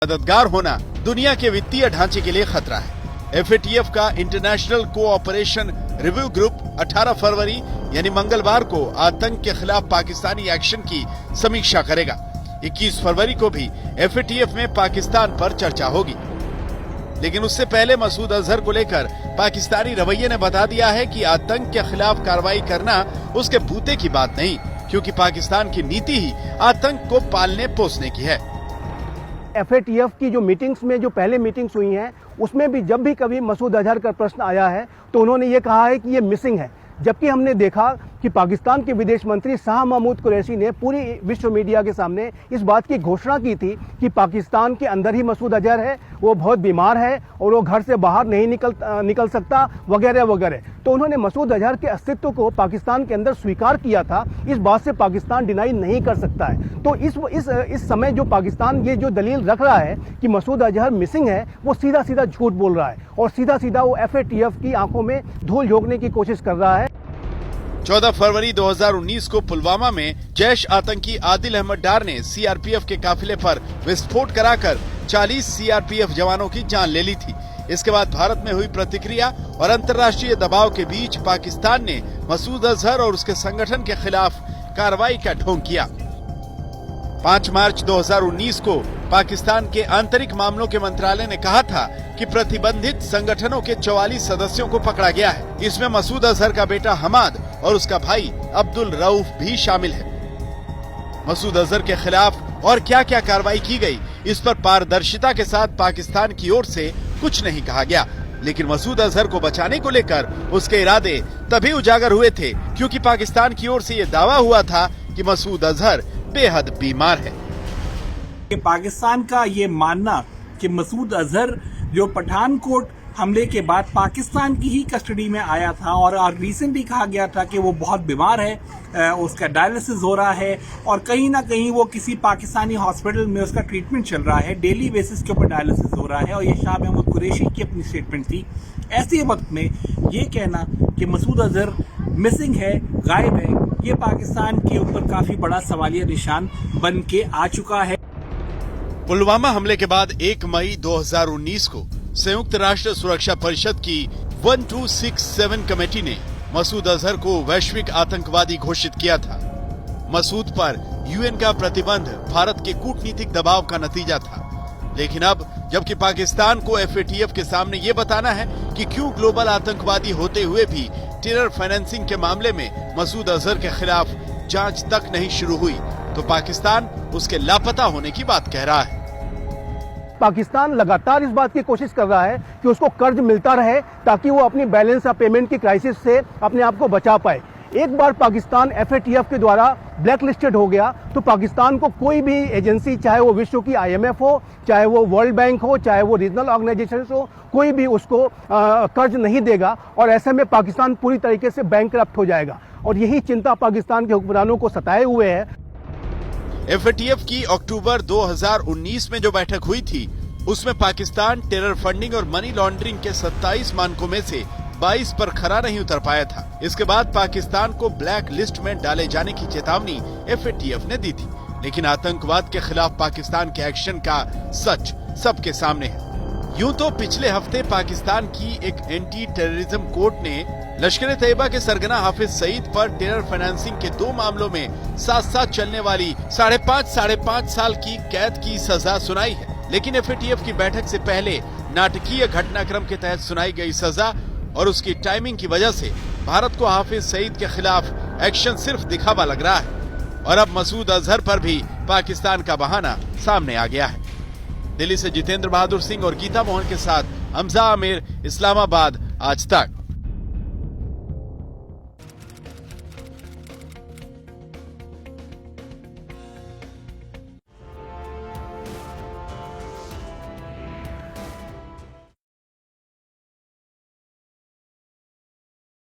मददगार होना दुनिया के वित्तीय ढांचे के लिए खतरा है। FATF का इंटरनेशनल कोऑपरेशन रिव्यू ग्रुप 18 फरवरी यानी मंगलवार को आतंक के खिलाफ पाकिस्तानी एक्शन की समीक्षा करेगा। 21 फरवरी को भी FATF में पाकिस्तान पर चर्चा होगी, लेकिन उससे पहले मसूद अजहर को लेकर पाकिस्तानी रवैये ने बता दिया है कि आतंक के खिलाफ कार्रवाई करना उसके बूते की बात नहीं, क्योंकि पाकिस्तान की नीति ही आतंक को पालने पोसने की है। FATF की जो मीटिंग्स में जो पहले मीटिंग्स हुई हैं उसमें भी जब भी कभी मसूद अजहर का प्रश्न आया है तो उन्होंने ये कहा है कि ये मिसिंग है, जबकि हमने देखा कि पाकिस्तान के विदेश मंत्री शाह महमूद कुरैशी ने पूरी विश्व मीडिया के सामने इस बात की घोषणा की थी कि पाकिस्तान के अंदर ही मसूद अजहर है, वो बहुत बीमार है और वो घर से बाहर नहीं निकल सकता वगैरह वगैरह। तो उन्होंने मसूद अजहर के अस्तित्व को पाकिस्तान के अंदर स्वीकार किया था। इस बात से पाकिस्तान डिनाई नहीं कर सकता है। तो इस समय जो पाकिस्तान ये जो दलील रख रहा है कि मसूद अजहर मिसिंग है, वो सीधा सीधा झूठ बोल रहा है और सीधा सीधा वो FATF की आंखों में धूल झोंकने की कोशिश कर रहा है। 14 फरवरी 2019 को पुलवामा में जैश आतंकी आदिल अहमद डार ने CRPF के काफिले पर विस्फोट कराकर 40 CRPF जवानों की जान ले ली थी। इसके बाद भारत में हुई प्रतिक्रिया और अंतर्राष्ट्रीय दबाव के बीच पाकिस्तान ने मसूद अजहर और उसके संगठन के खिलाफ कार्रवाई का ढोंग किया। 5 मार्च 2019 को पाकिस्तान के आंतरिक मामलों के मंत्रालय ने कहा था कि प्रतिबंधित संगठनों के 44 सदस्यों को पकड़ा गया है। इसमें मसूद अजहर का बेटा हमाद और उसका भाई अब्दुल रऊफ भी शामिल है। मसूद अजहर के खिलाफ और क्या क्या कार्रवाई की गई, इस पर पारदर्शिता के साथ पाकिस्तान की ओर से कुछ नहीं कहा गया, लेकिन मसूद अजहर को बचाने को लेकर उसके इरादे तभी उजागर हुए थे क्योंकि पाकिस्तान की ओर से ये दावा हुआ था कि मसूद अजहर बेहद बीमार है। पाकिस्तान का ये मानना कि मसूद अजहर जो पठानकोट हमले के बाद पाकिस्तान की ही कस्टडी में आया था और रिसेंटली कहा गया था कि वो बहुत बीमार है, उसका डायलिसिस हो रहा है और कहीं ना कहीं वो किसी पाकिस्तानी हॉस्पिटल में उसका ट्रीटमेंट चल रहा है, डेली बेसिस के ऊपर डायलिसिस हो रहा है और ये शाह महमूद कुरैशी की अपनी स्टेटमेंट थी। ऐसे वक्त में ये कहना कि मसूद अजहर मिसिंग है, गायब है, ये पाकिस्तान के ऊपर काफी बड़ा सवालिया निशान बन के आ चुका है। पुलवामा हमले के बाद 1 मई 2019 को संयुक्त राष्ट्र सुरक्षा परिषद की 1267 कमेटी ने मसूद अजहर को वैश्विक आतंकवादी घोषित किया था। मसूद पर UN का प्रतिबंध भारत के कूटनीतिक दबाव का नतीजा था, लेकिन अब जबकि पाकिस्तान को FATF के सामने ये बताना है कि क्यों ग्लोबल आतंकवादी होते हुए भी टेरर फाइनेंसिंग के मामले में मसूद अजहर के खिलाफ जांच तक नहीं शुरू हुई, तो पाकिस्तान उसके लापता होने की बात कह रहा है। पाकिस्तान लगातार इस बात की कोशिश कर रहा है कि उसको कर्ज मिलता रहे ताकि वो अपनी बैलेंस ऑफ पेमेंट की क्राइसिस से अपने आप को बचा पाए। एक बार पाकिस्तान FATF के द्वारा ब्लैक लिस्टेड हो गया तो पाकिस्तान को कोई भी एजेंसी, चाहे वो विश्व की IMF हो, चाहे वो वर्ल्ड बैंक हो, चाहे वो रीजनल ऑर्गेनाइजेशन हो, कोई भी उसको कर्ज नहीं देगा और ऐसे में पाकिस्तान पूरी तरीके से बैंकरप्ट हो जाएगा और यही चिंता पाकिस्तान के हुक्मरानों को सताए हुए है। FATF की अक्टूबर 2019 में जो बैठक हुई थी उसमें पाकिस्तान टेरर फंडिंग और मनी लॉन्ड्रिंग के 27 मानकों में से 22 पर खरा नहीं उतर पाया था। इसके बाद पाकिस्तान को ब्लैक लिस्ट में डाले जाने की चेतावनी FATF ने दी थी, लेकिन आतंकवाद के खिलाफ पाकिस्तान के एक्शन का सच सबके सामने है। यूं तो पिछले हफ्ते पाकिस्तान की एक एंटी टेररिज्म कोर्ट ने लश्कर तैयबा के सरगना हाफिज सईद पर टेरर फाइनेंसिंग के 2 मामलों में साथ साथ चलने वाली 5.5 साल की कैद की सजा सुनाई है, लेकिन FATF की बैठक से पहले नाटकीय घटनाक्रम के तहत सुनाई गई सजा और उसकी टाइमिंग की वजह से भारत को हाफिज सईद के खिलाफ एक्शन सिर्फ दिखावा लग रहा है और अब मसूद अजहर पर भी पाकिस्तान का बहाना सामने आ गया है। दिल्ली से जितेंद्र बहादुर सिंह और गीता मोहन के साथ हमजा आमिर, इस्लामाबाद, आज तक।